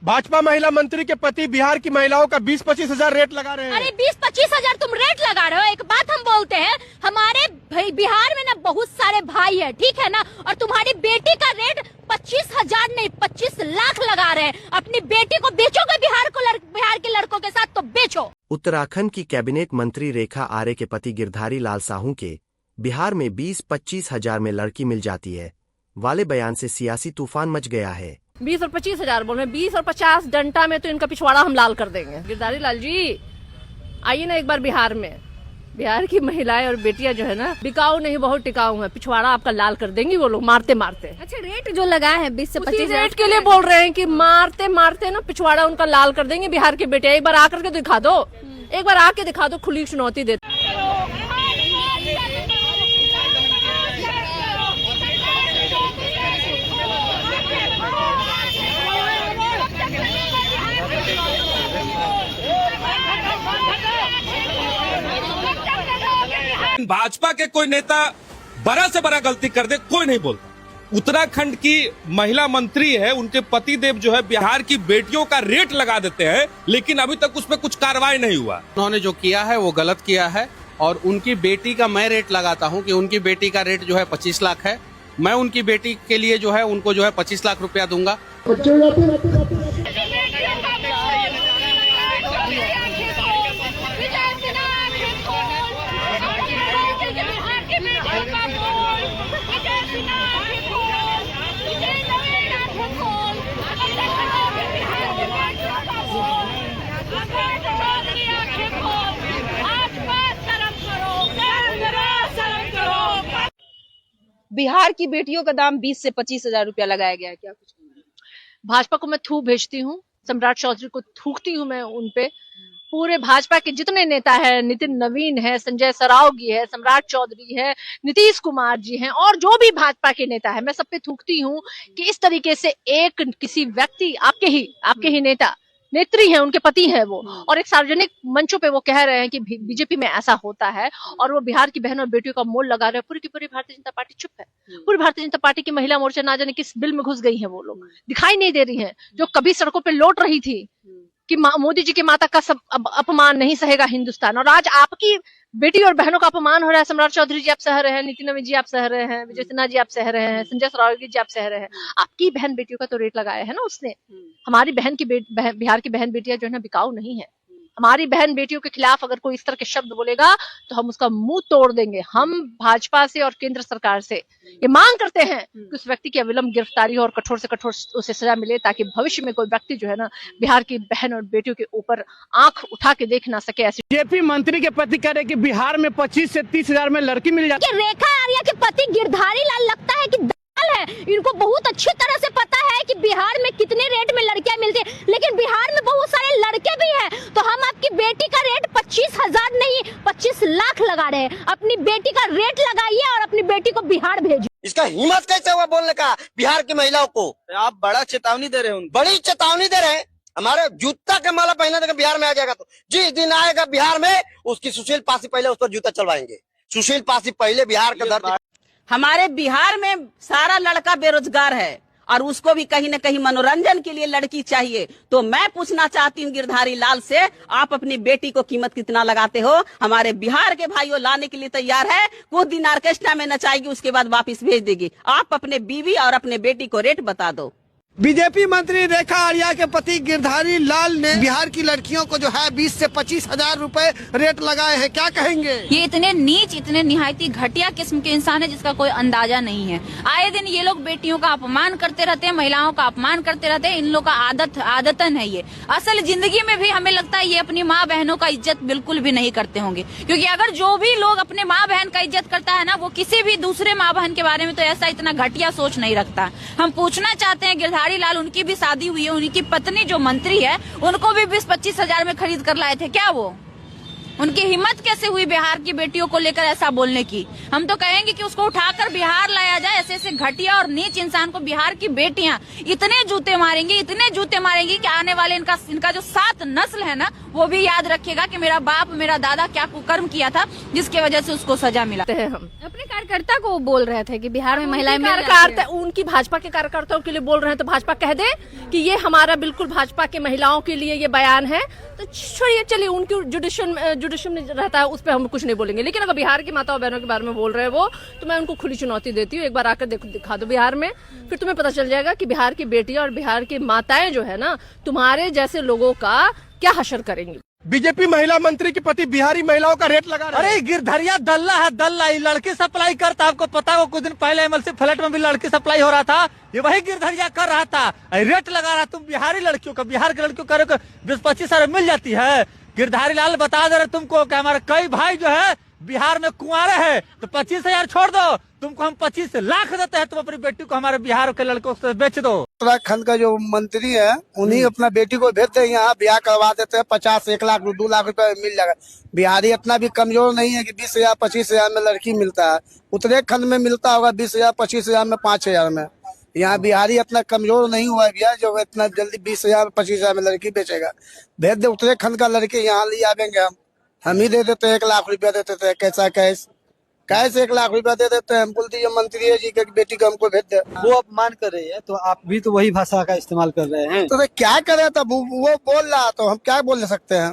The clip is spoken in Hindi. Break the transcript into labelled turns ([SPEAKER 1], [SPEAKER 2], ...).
[SPEAKER 1] भाजपा महिला मंत्री के पति बिहार की महिलाओं का 20-25 हजार रेट लगा रहे हैं।
[SPEAKER 2] अरे 20-25 हजार तुम रेट लगा रहे हो। एक बात हम बोलते हैं, हमारे बिहार में ना बहुत सारे भाई है, ठीक है ना, और तुम्हारी बेटी का रेट 25 हजार नहीं 25 लाख लगा रहे हैं। अपनी बेटी को बेचोगे बिहार के लड़कों के साथ तो बेचो।
[SPEAKER 3] उत्तराखंड की कैबिनेट मंत्री रेखा आर्य के पति गिरधारी लाल साहू के बिहार में 20-25 हजार में लड़की मिल जाती है वाले बयान से सियासी तूफान मच गया है।
[SPEAKER 4] 20 और 25 हजार बोल रहे हैं, 20 और 50 डंटा में तो इनका पिछवाड़ा हम लाल कर देंगे। गिरधारी लाल जी आइए ना एक बार बिहार में। बिहार की महिलाएं और बेटियां जो है ना बिकाऊ नहीं बहुत टिकाऊ है, पिछवाड़ा आपका लाल कर देंगी वो लोग मारते मारते।
[SPEAKER 2] अच्छा रेट जो लगा है 20 से 25
[SPEAKER 4] रेट के लिए बोल रहे हैं कि मारते मारते ना पिछवाड़ा उनका लाल कर देंगे बिहार की बेटियां। एक बार आकर के दिखा दो, एक बार आके दिखा दो, खुली चुनौती देते।
[SPEAKER 5] भाजपा के कोई नेता बड़ा से बड़ा गलती कर दे कोई नहीं बोलता। उत्तराखंड की महिला मंत्री है, उनके पति देव जो है बिहार की बेटियों का रेट लगा देते हैं, लेकिन अभी तक उस पर कुछ कार्रवाई नहीं हुआ।
[SPEAKER 6] उन्होंने जो किया है वो गलत किया है और उनकी बेटी का मैं रेट लगाता हूं कि उनकी बेटी का रेट जो है 25 लाख है। मैं उनकी बेटी के लिए जो है उनको जो है 25 लाख रुपया दूंगा।
[SPEAKER 7] बिहार की बेटियों का दाम 20 से 25 हजार रुपया लगाया गया है। क्या कुछ
[SPEAKER 4] भाजपा को मैं थूक भेजती हूँ, सम्राट चौधरी को थूकती हूँ मैं उन पे। पूरे भाजपा के जितने नेता है, नितिन नवीन है, संजय सरावगी है, सम्राट चौधरी है, नीतीश कुमार जी हैं और जो भी भाजपा के नेता है, मैं सब पे थूकती हूँ कि इस तरीके से एक किसी व्यक्ति आपके ही नेत्री हैं, उनके पति हैं वो, और एक सार्वजनिक मंचों पे वो कह रहे हैं कि बीजेपी में ऐसा होता है और वो बिहार की बहनों और बेटियों का मोल लगा रहे हैं। पूरी की पूरी भारतीय जनता पार्टी चुप है। पूरी भारतीय जनता पार्टी की महिला मोर्चा ना जाने किस बिल में घुस गई है, वो लोग दिखाई नहीं दे रही हैं। जो कभी सड़कों पे लौट रही थी कि मोदी जी की माता का सब अपमान नहीं सहेगा हिंदुस्तान, और आज आपकी बेटी और बहनों का अपमान हो रहा है। सम्राट चौधरी जी आप सह रहे हैं, नितिन नवीन जी आप सह रहे हैं, विजय सिन्हा जी आप सह रहे हैं, संजय सरावगी जी आप सह रहे हैं। आपकी बहन बेटियों का तो रेट लगाया है ना उसने। हमारी बहन की बिहार की बहन बेटियां जो है ना बिकाऊ नहीं है। हमारी बहन बेटियों के खिलाफ अगर कोई इस तरह के शब्द बोलेगा तो हम उसका मुंह तोड़ देंगे। हम भाजपा से और केंद्र सरकार से ये मांग करते हैं कि उस व्यक्ति की अविलंब गिरफ्तारी हो और कठोर से कठोर उसे सजा मिले, ताकि भविष्य में कोई व्यक्ति जो है ना बिहार की बहन और बेटियों के ऊपर आंख उठा के देख ना सके। ऐसी
[SPEAKER 1] बीजेपी मंत्री के पति कह रहे कि बिहार में 25 से 30 हजार में लड़की मिल जाती है।
[SPEAKER 2] रेखा आर्या के पति गिरधारी लाल लगता है कि है, इनको बहुत अच्छी तरह से पता है कि बिहार में कितने रेट में लड़कियां मिलती है, लेकिन बिहार में बहुत सारे लड़के भी हैं। तो हम आपकी बेटी का रेट 25 हजार नहीं 25 लाख लगा रहे हैं। अपनी बेटी का रेट लगाइए और अपनी बेटी को बिहार भेजिए।
[SPEAKER 8] इसका हिम्मत कैसे हुआ बोलने का बिहार की महिलाओं को?
[SPEAKER 6] आप बड़ा चेतावनी दे रहे हैं,
[SPEAKER 8] बड़ी चेतावनी दे रहे हैं। हमारे जूता का माला पहना देगा बिहार में आ जाएगा तो जिस दिन आएगा बिहार में उसकी सुशील पासी पहले उस पर जूता चलवाएंगे। सुशील पासी पहले बिहार का धरती।
[SPEAKER 7] हमारे बिहार में सारा लड़का बेरोजगार है और उसको भी कहीं न कहीं मनोरंजन के लिए लड़की चाहिए। तो मैं पूछना चाहती हूँ गिरधारी लाल से, आप अपनी बेटी को कीमत कितना लगाते हो? हमारे बिहार के भाइयों लाने के लिए तैयार है, कुछ दिन ऑर्केस्ट्रा में नचाएगी, उसके बाद वापस भेज देगी। आप अपने बीवी और अपने बेटी को रेट बता दो।
[SPEAKER 1] बीजेपी मंत्री रेखा आर्या के पति गिरधारी लाल ने बिहार की लड़कियों को जो है 20 से 25 हजार रुपए रेट लगाए हैं। क्या कहेंगे?
[SPEAKER 9] ये इतने नीच, इतने निहायती घटिया किस्म के इंसान है जिसका कोई अंदाजा नहीं है। आए दिन ये लोग बेटियों का अपमान करते रहते हैं, महिलाओं का अपमान करते रहते हैं। इन लोग का आदतन है ये। असल जिंदगी में भी हमें लगता है ये अपनी माँ बहनों का इज्जत बिल्कुल भी नहीं करते होंगे, क्योंकि अगर जो भी लोग अपने माँ बहन का इज्जत करता है ना, वो किसी भी दूसरे माँ बहन के बारे में तो ऐसा इतना घटिया सोच नहीं रखता। हम पूछना चाहते हैं गिरधारी लाल, उनकी भी शादी हुई है, उनकी पत्नी जो मंत्री है उनको भी 20-25 हजार में खरीद कर लाए थे क्या? वो उनकी हिम्मत कैसे हुई बिहार की बेटियों को लेकर ऐसा बोलने की? हम तो कहेंगे कि उसको उठाकर बिहार लाया जाए। ऐसे घटिया और नीच इंसान को बिहार की बेटियां इतने जूते मारेंगी कि आने वाले इनका जो 7 नस्ल है ना वो भी याद रखेगा कि मेरा बाप मेरा दादा क्या कुकर्म किया था जिसके वजह से उसको सजा मिला
[SPEAKER 4] हैं हम
[SPEAKER 2] अपने कार्यकर्ता को बोल रहे थे कि बिहार में महिलाएं मिल जाती
[SPEAKER 4] कार्यकर्ता
[SPEAKER 2] हैं।
[SPEAKER 4] उनकी भाजपा के कार्यकर्ताओं के लिए बोल रहे हैं तो भाजपा कह दे कि ये हमारा बिल्कुल भाजपा के महिलाओं के लिए ये बयान है, तो छोड़िए, चलिए उनकी जुडिशन में रहता है, उस पर हम कुछ नहीं बोलेंगे। लेकिन अगर बिहार की माताओं बहनों के बारे में बोल रहे हैं वो, तो मैं उनको खुली चुनौती देती हूँ, एक बार आकर देखो, दिखा दो बिहार में, फिर तुम्हें पता चल जाएगा कि बिहार की बेटियां और बिहार की माताएं जो है ना, तुम्हारे जैसे लोगों का क्या हशर करेंगी।
[SPEAKER 1] बीजेपी महिला मंत्री के पति बिहारी महिलाओं का रेट लगा रहे हैं।
[SPEAKER 10] अरे गिरधरिया दल्ला है, दल्ला, ये लड़की सप्लाई करता, आपको पता हो, कुछ दिन पहले एमएलसी फ्लैट में भी लड़की सप्लाई हो रहा था, ये वही गिरधरिया कर रहा था, रेट लगा रहा। तुम बिहारी लड़कियों का, बिहार की लड़कियों का 20-25 हजार मिल जाती है। गिरधारी लाल बता दे रहे तुमको कि हमारे कई भाई जो है बिहार में कुंवारे हैं, तो 25 हजार छोड़ दो, तुमको हम 25 लाख देते हैं, तुम अपनी बेटी को हमारे बिहार के लड़कों से बेच दो।
[SPEAKER 8] उत्तराखंड का जो मंत्री है उन्हीं अपना बेटी को भेजते हैं यहाँ, ब्याह करवा देते हैं, 50, 1 लाख, 2 लाख रुपए मिल जाएगा। बिहारी इतना भी कमजोर नहीं है कि 20 हजार 25 हजार में लड़की मिलता है। उत्तराखंड में मिलता होगा 20 हजार 25 हजार में, 5 हजार में। यहाँ बिहारी इतना कमजोर नहीं हुआ है भैया जो इतना जल्दी 20 हजार 25 हजार में लड़की बेचेगा। भेज दे उत्तराखंड का लड़की, यहाँ ले आवेंगे हम ही दे देते, 1 लाख रुपया देते थे, कैसा कैसे 1 लाख रुपया दे देते हैं। हम बोल दीजिए मंत्री जी की बेटी को हमको भेज दे।
[SPEAKER 10] वो अपमान कर रही है, तो आप भी तो वही भाषा का इस्तेमाल कर रहे हैं।
[SPEAKER 8] तो क्या करे, तब वो बोल रहा तो हम क्या बोल सकते हैं।